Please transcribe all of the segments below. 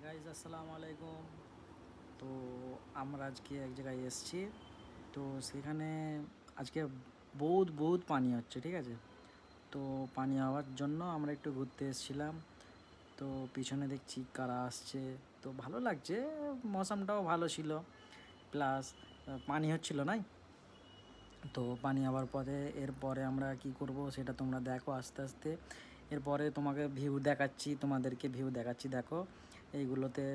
Guys আসসালামু আলাইকুম। তো আমরা আজকে এক জায়গায় এসেছি। তো সেখানে আজকে বহুত বহুত পানি হচ্ছে, ঠিক আছে। তো পানি হওয়ার জন্য আমরা একটু ঘুরতে এসেছিলাম। তো পিছনে দেখছি কারা আসছে, তো ভালো লাগছে। মৌসামটাও ভালো ছিল, প্লাস পানি হচ্ছিল নাই। তো পানি হওয়ার পরে এরপরে আমরা কি করব সেটা তোমরা দেখো আস্তে আস্তে। এরপরে তোমাকে ভিউ দেখাচ্ছি, তোমাদেরকে ভিউ দেখাচ্ছি। দেখো এইগুলোতে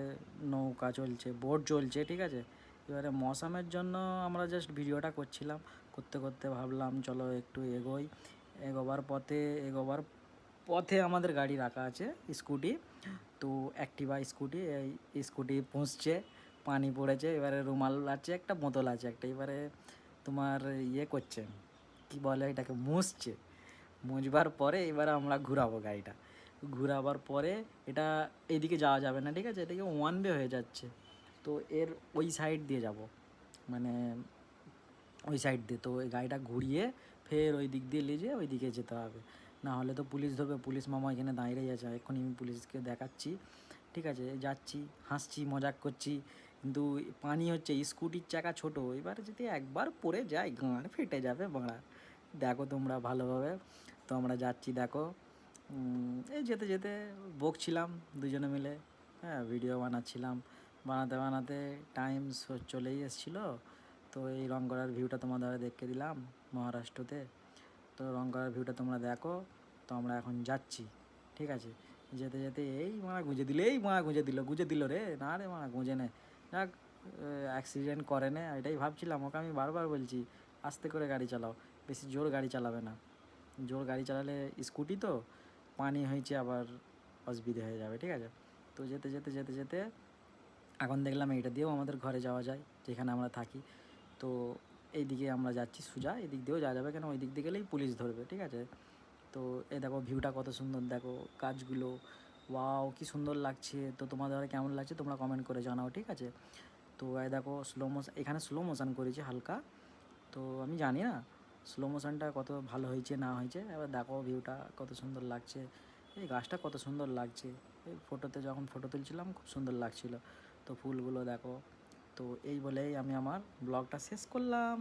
নৌকা চলছে, বোট চলছে, ঠিক আছে। এবারে মৌসামের জন্য আমরা জাস্ট ভিডিওটা করছিলাম, করতে করতে ভাবলাম চলো একটু এগোই। এগোবার পথে আমাদের গাড়ি রাখা আছে, স্কুটি। তো অ্যাক্টিভা স্কুটি, এই স্কুটি পৌঁছছে, পানি পড়েছে। এবারে রুমাল আছে, একটা বোতল আছে একটা। এবারে তোমার ইয়ে করছে, কি বলে এটাকে, মুছছে। মুছবার পরে এবার আমরা ঘুরাবো গাড়িটা। ঘুরাবার পরে এটা এইদিকে যাওয়া যাবে না, ঠিক আছে। এটাকে ওয়ান ওয়ে হয়ে যাচ্ছে। তো এর ওই সাইড দিয়ে যাব, মানে ওই সাইড দিয়ে। তো ওই গাড়িটা ঘুরিয়ে ফের ওই দিক দিয়ে নিয়ে যেয়ে ওই দিকে যেতে হবে, না হলে তো পুলিশ ধরবে। পুলিশ মামা এখানে দাঁড়িয়ে আছে, এক্ষুনি আমি পুলিশকে দেখাচ্ছি, ঠিক আছে। যাচ্ছি, হাসছি, মজাক করছি, কিন্তু পানি হচ্ছে, স্কুটির চাকা ছোট, এবার যদি একবার পড়ে যায় গাঁড় ফেটে যাবে বাড়া। দেখো তোমরা ভালোভাবে। তো আমরা যাচ্ছি, দেখো। এই যেতে যেতে বকছিলাম দুজনে মিলে, হ্যাঁ, ভিডিও বানাচ্ছিলাম। বানাতে বানাতে টাইম চলেই এসেছিলো। তো এই রংগড়ার ভিউটা তোমাদের দেখে দিলাম, মহারাষ্ট্রতে। তো রংগড়ার ভিউটা তোমরা দেখো। তো আমরা এখন যাচ্ছি, ঠিক আছে। যেতে যেতে এই মারা গুঁজে দিল, গুঁজে দিল রে, না রে মারা গুঁজে নে। যাক, অ্যাক্সিডেন্ট করে নে, এটাই ভাবছিলাম। ওকে আমি বারবার বলছি আস্তে করে গাড়ি চালাও, বেশি জোর গাড়ি চালাবে না। জোর গাড়ি চালালে স্কুটি তো পানি হয়েছে, আবার অসুবিধে হয়ে যাবে, ঠিক আছে। তো যেতে যেতে যেতে যেতে এখন দেখলাম এইটা দিয়েও আমাদের ঘরে যাওয়া যায়, যেখানে আমরা থাকি। তো এই দিকে আমরা যাচ্ছি সোজা, এদিক দিয়েও যাওয়া যাবে, কেন ওই দিক দিয়ে গেলেই পুলিশ ধরবে, ঠিক আছে। তো এই দেখো ভিউটা কত সুন্দর, দেখো গাছগুলো, ওয়াও কি সুন্দর লাগছে। তো তোমাদের কেমন লাগছে তোমরা কমেন্ট করে জানাও, ঠিক আছে। তো এই দেখো স্লো মোশন, এখানে স্লো মোশন করেছে হালকা। তো আমি জানি না স্লো মোশনটা কত ভালো হয়েছে না হয়েছে। এবার দেখো ভিউটা কত সুন্দর লাগছে, এই গাছটা কত সুন্দর লাগছে। এই ফটোতে যখন ফটো তুলছিলাম খুব সুন্দর লাগছিল। তো ফুলগুলো দেখো। তো এই বলেই আমি আমার ব্লগটা শেষ করলাম।